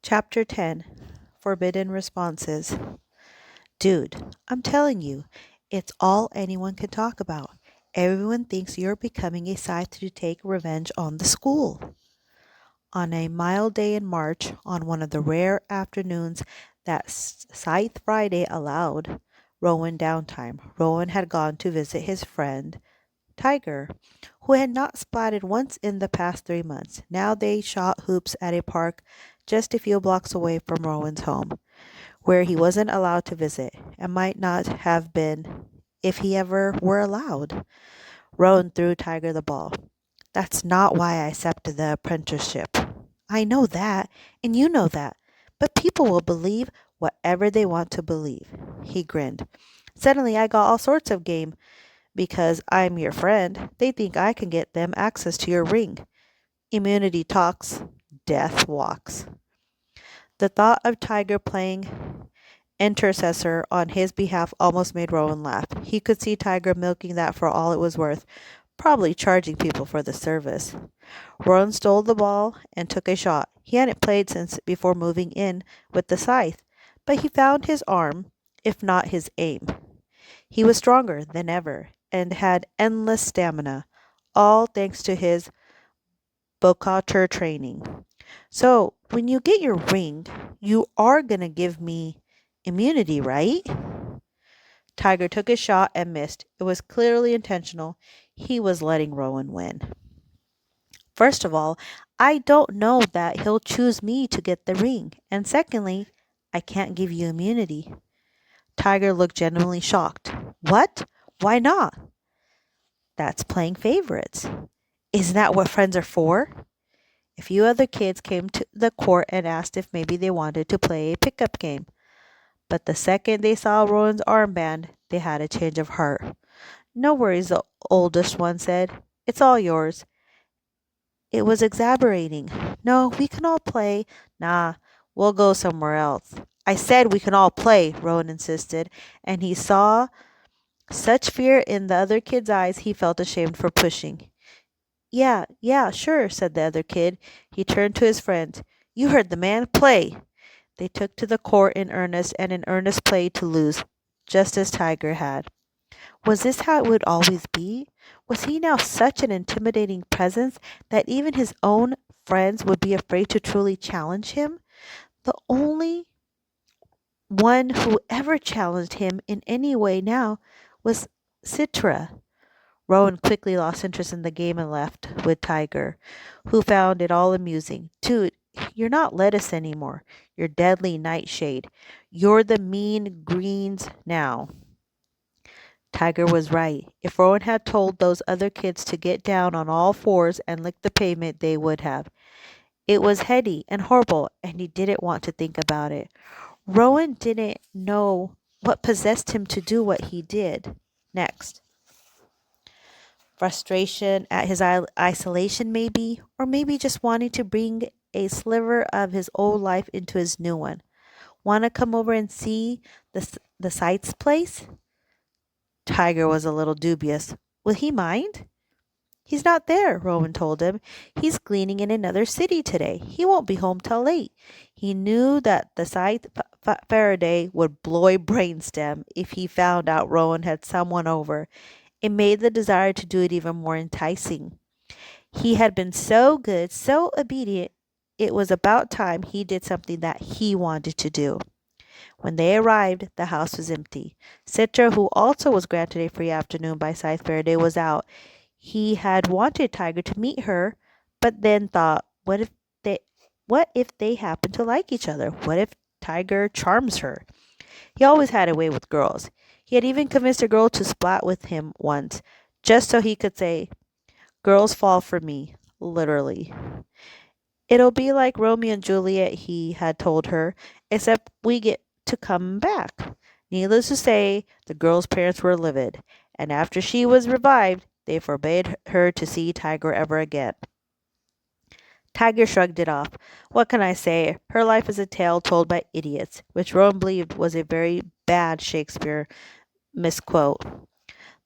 Chapter 10 Forbidden Responses. Dude, I'm telling you, it's all anyone can talk about. Everyone thinks you're becoming a scythe to take revenge on the school. On a mild day in March, on one of the rare afternoons that Scythe Friday allowed Rowan downtime, Rowan had gone to visit his friend, Tiger, who had not splatted once in the past 3 months. Now they shot hoops at a park just a few blocks away from Rowan's home, where he wasn't allowed to visit, and might not have been if he ever were allowed. Rowan threw Tiger the ball. That's not why I accepted the apprenticeship. I know that, and you know that, but people will believe whatever they want to believe. He grinned. Suddenly I got all sorts of game because I'm your friend. They think I can get them access to your ring. Immunity talks, death walks. The thought of Tiger playing intercessor on his behalf almost made Rowan laugh. He could see Tiger milking that for all it was worth, probably charging people for the service. Rowan stole the ball and took a shot. He hadn't played since before moving in with the scythe, but he found his arm, if not his aim. He was stronger than ever and had endless stamina, all thanks to his Bokator training. So, when you get your ring, you are going to give me immunity, right? Tiger took his shot and missed. It was clearly intentional. He was letting Rowan win. First of all, I don't know that he'll choose me to get the ring. And secondly, I can't give you immunity. Tiger looked genuinely shocked. What? Why not? That's playing favorites. Isn't that what friends are for? A few other kids came to the court and asked if maybe they wanted to play a pickup game. But the second they saw Rowan's armband, they had a change of heart. No worries, the oldest one said. It's all yours. It was exasperating. No, we can all play. Nah, we'll go somewhere else. I said we can all play, Rowan insisted, and he saw such fear in the other kid's eyes he felt ashamed for pushing. Yeah, sure, said the other kid. He turned to his friends. You heard the man. Play. They took to the court in earnest, and in earnest played to lose, just as Tiger had. Was this how it would always be? Was he now such an intimidating presence that even his own friends would be afraid to truly challenge him? The only one who ever challenged him in any way now was Citra. Rowan quickly lost interest in the game and left with Tiger, who found it all amusing. Dude, you're not lettuce anymore. You're deadly nightshade. You're the mean greens now. Tiger was right. If Rowan had told those other kids to get down on all fours and lick the pavement, they would have. It was heady and horrible, and he didn't want to think about it. Rowan didn't know what possessed him to do what he did next. Frustration at his isolation, maybe, or maybe just wanting to bring a sliver of his old life into his new one. Want to come over and see the Scythe's place? Tiger was a little dubious. Will he mind? He's not there, Rowan told him. He's gleaning in another city today. He won't be home till late. He knew that the Scythe Faraday would blow a brainstem if he found out Rowan had someone over. It made the desire to do it even more enticing. He had been so good, so obedient, it was about time he did something that he wanted to do. When they arrived, the house was empty. Citra, who also was granted a free afternoon by Scythe Faraday, was out. He had wanted Tiger to meet her, but then thought, what if they happen to like each other? What if Tiger charms her? He always had a way with girls. He had even convinced a girl to splat with him once, just so he could say, girls fall for me, literally. It'll be like Romeo and Juliet, he had told her, except we get to come back. Needless to say, the girl's parents were livid, and after she was revived, they forbade her to see Tiger ever again. Tiger shrugged it off. What can I say? Her life is a tale told by idiots, which Rowan believed was a very bad Shakespeare misquote.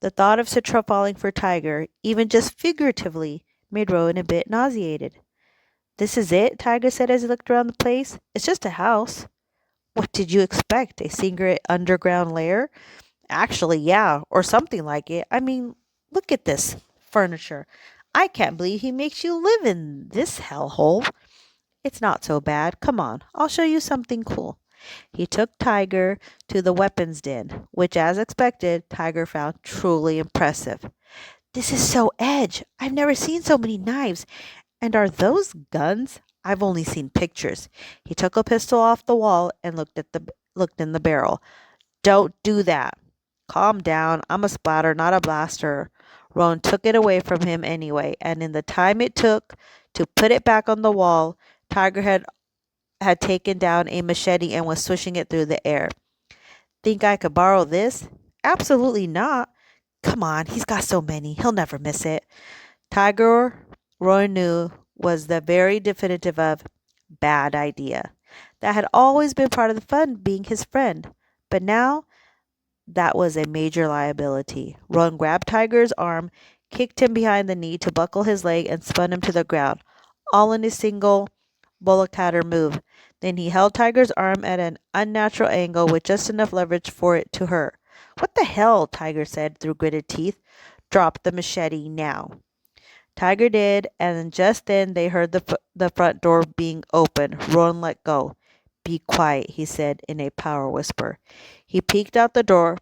The thought of Citra falling for Tiger, even just figuratively, made Rowan a bit nauseated. This is it, Tiger said as he looked around the place. It's just a house. What did you expect? A secret underground lair? Actually, yeah, or something like it. I mean, look at this furniture. I can't believe he makes you live in this hellhole. It's not so bad. Come on, I'll show you something cool. He took Tiger to the weapons den, which, as expected, Tiger found truly impressive. This is so edge. I've never seen so many knives. And are those guns? I've only seen pictures. He took a pistol off the wall and looked in the barrel. Don't do that. Calm down. I'm a splatter, not a blaster. Rowan took it away from him anyway, and in the time it took to put it back on the wall, Tiger had taken down a machete and was swishing it through the air. Think I could borrow this? Absolutely not. Come on, he's got so many. He'll never miss it. Tiger, Roy knew, was the very definitive of bad idea. That had always been part of the fun being his friend. But now that was a major liability. Ron grabbed Tiger's arm, kicked him behind the knee to buckle his leg, and spun him to the ground, all in a single bullcutter move. Then he held Tiger's arm at an unnatural angle with just enough leverage for it to hurt. What the hell? Tiger said through gritted teeth. Drop the machete now. Tiger did, and just then they heard the front door being opened. Ron let go. Be quiet, he said in a power whisper. He peeked out the door,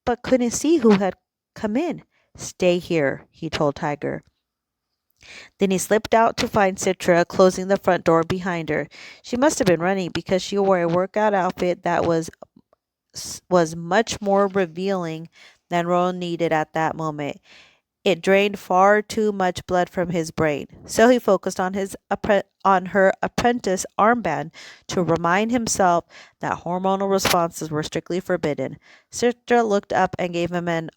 but couldn't see who had come in. Stay here, he told Tiger. Then he slipped out to find Citra closing the front door behind her. She must have been running because she wore a workout outfit that was much more revealing than Rowan needed at that moment. It drained far too much blood from his brain, so he focused on on her apprentice armband to remind himself that hormonal responses were strictly forbidden. Citra looked up and gave him an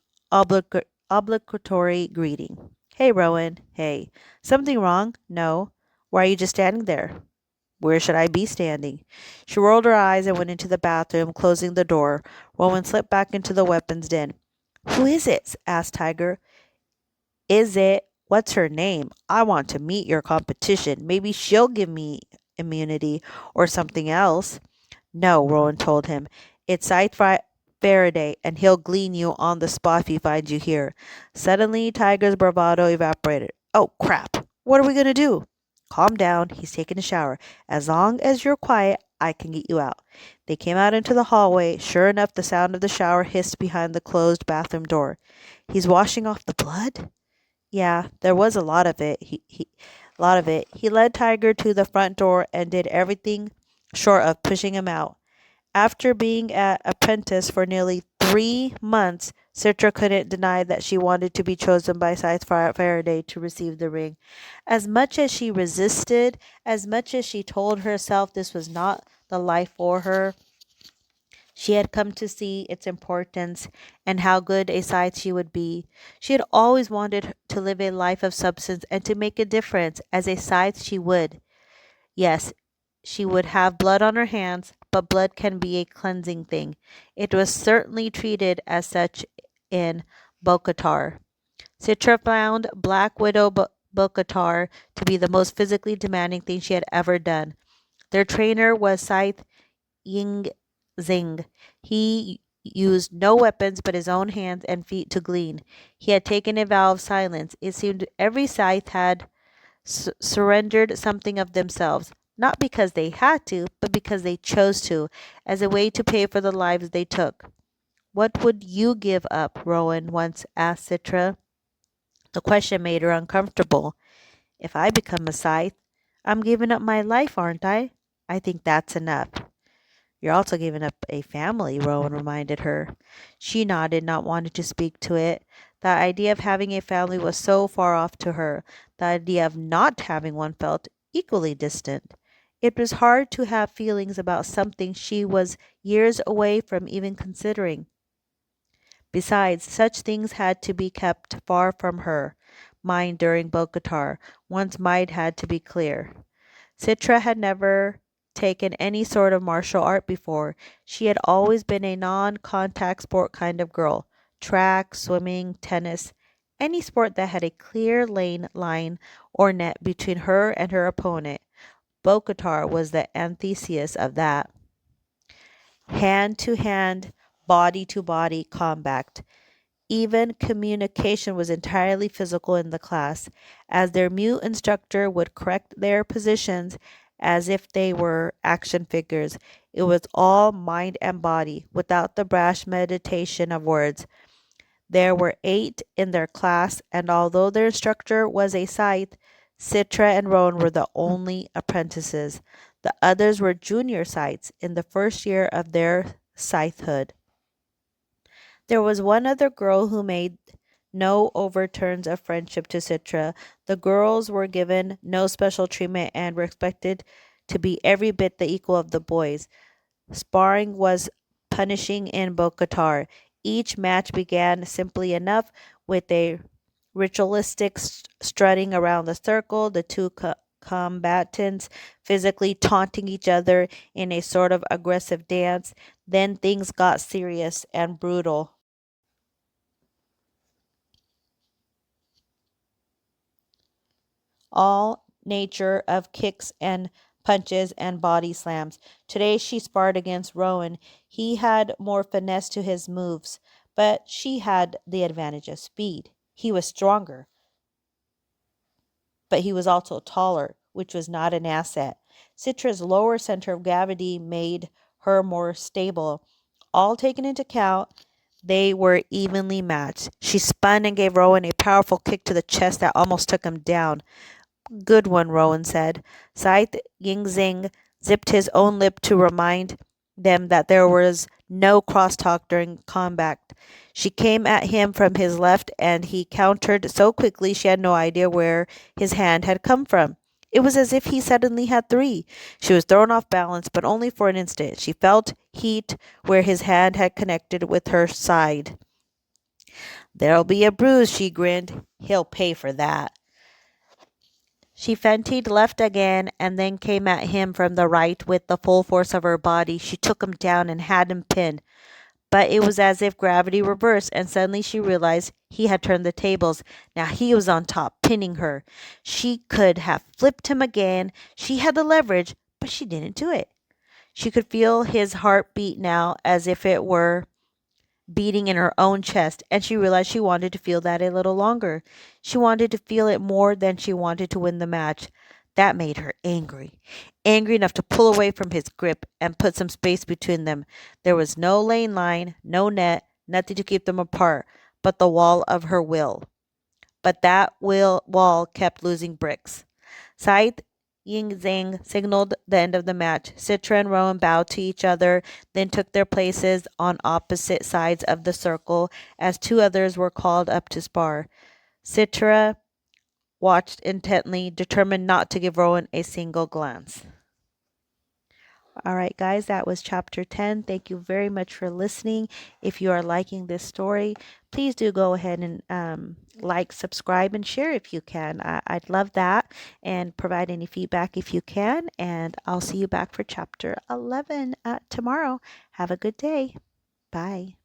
obligatory greeting. Hey, Rowan. Hey. Something wrong? No. Why are you just standing there? Where should I be standing? She rolled her eyes and went into the bathroom, closing the door. Rowan slipped back into the weapons den. Who is it? Asked Tiger. Is it? What's her name? I want to meet your competition. Maybe she'll give me immunity or something else. No, Rowan told him. It's Faraday, and he'll glean you on the spot if he finds you here. Suddenly, Tiger's bravado evaporated. Oh, crap. What are we going to do? Calm down. He's taking a shower. As long as you're quiet, I can get you out. They came out into the hallway. Sure enough, the sound of the shower hissed behind the closed bathroom door. He's washing off the blood? Yeah, there was a lot of it. A lot of it. He led Tiger to the front door and did everything short of pushing him out. After being an apprentice for nearly 3 months, Citra couldn't deny that she wanted to be chosen by Scythe Faraday to receive the ring. As much as she resisted, as much as she told herself this was not the life for her, she had come to see its importance and how good a scythe she would be. She had always wanted to live a life of substance and to make a difference. As a scythe, she would. Yes, she would have blood on her hands, but blood can be a cleansing thing. It was certainly treated as such in Bokatar. Citra found Black Widow Bokatar to be the most physically demanding thing she had ever done. Their trainer was Scythe Ying Zing. He used no weapons but his own hands and feet to glean. He had taken a vow of silence. It seemed every scythe had surrendered something of themselves, not because they had to, but because they chose to, as a way to pay for the lives they took. What would you give up? Rowan once asked Citra. The question made her uncomfortable. If I become a scythe, I'm giving up my life, aren't I? I think that's enough. You're also giving up a family, Rowan reminded her. She nodded, not wanting to speak to it. The idea of having a family was so far off to her. The idea of not having one felt equally distant. It was hard to have feelings about something she was years away from even considering. Besides, such things had to be kept far from her mind during Bokatar. One's mind had to be clear. Citra had never taken any sort of martial art before. She had always been a non contact sport kind of girl track, swimming, tennis, any sport that had a clear lane, line, or net between her and her opponent. Bokatar was the antithesis of that. Hand to hand, body to body combat. Even communication was entirely physical in the class, as their mute instructor would correct their positions as if they were action figures. It was all mind and body, without the brash meditation of words. There were 8 in their class, and although their instructor was a Scythe, Citra and Rowan were the only apprentices. The others were junior Scythes in the first year of their Scythehood. There was one other girl who made no overturns of friendship to Citra. The girls were given no special treatment and were expected to be every bit the equal of the boys. Sparring was punishing in Bokatar. Each match began simply enough with a ritualistic strutting around the circle, the two combatants physically taunting each other in a sort of aggressive dance. Then things got serious and brutal. All nature of kicks and punches and body slams. Today she sparred against Rowan. He had more finesse to his moves, but she had the advantage of speed. He was stronger, but he was also taller, which was not an asset. Citra's lower center of gravity made her more stable. All taken into account, they were evenly matched. She spun and gave Rowan a powerful kick to the chest that almost took him down. Good one, Rowan said. Scythe Yingzing zipped his own lip to remind them that there was no crosstalk during combat. She came at him from his left, and he countered so quickly she had no idea where his hand had come from. It was as if he suddenly had 3. She was thrown off balance, but only for an instant. She felt heat where his hand had connected with her side. There'll be a bruise, she grinned. He'll pay for that. She feinted left again and then came at him from the right with the full force of her body. She took him down and had him pinned. But it was as if gravity reversed, and suddenly she realized he had turned the tables. Now he was on top, pinning her. She could have flipped him again. She had the leverage, but she didn't do it. She could feel his heart beat now as if it were beating in her own chest, and she realized she wanted to feel that a little longer. She wanted to feel it more than she wanted to win the match. That made her angry. Angry enough to pull away from his grip and put some space between them. There was no lane line, no net, nothing to keep them apart, but the wall of her will. But that wall kept losing bricks. Scythe Ying Zhang signaled the end of the match. Citra and Rowan bowed to each other, then took their places on opposite sides of the circle as 2 others were called up to spar. Citra watched intently, determined not to give Rowan a single glance. All right, guys, that was chapter 10. Thank you very much for listening. If you are liking this story, please do go ahead and like, subscribe, and share if you can. I'd love that. And provide any feedback if you can. And I'll see you back for chapter 11 tomorrow. Have a good day. Bye.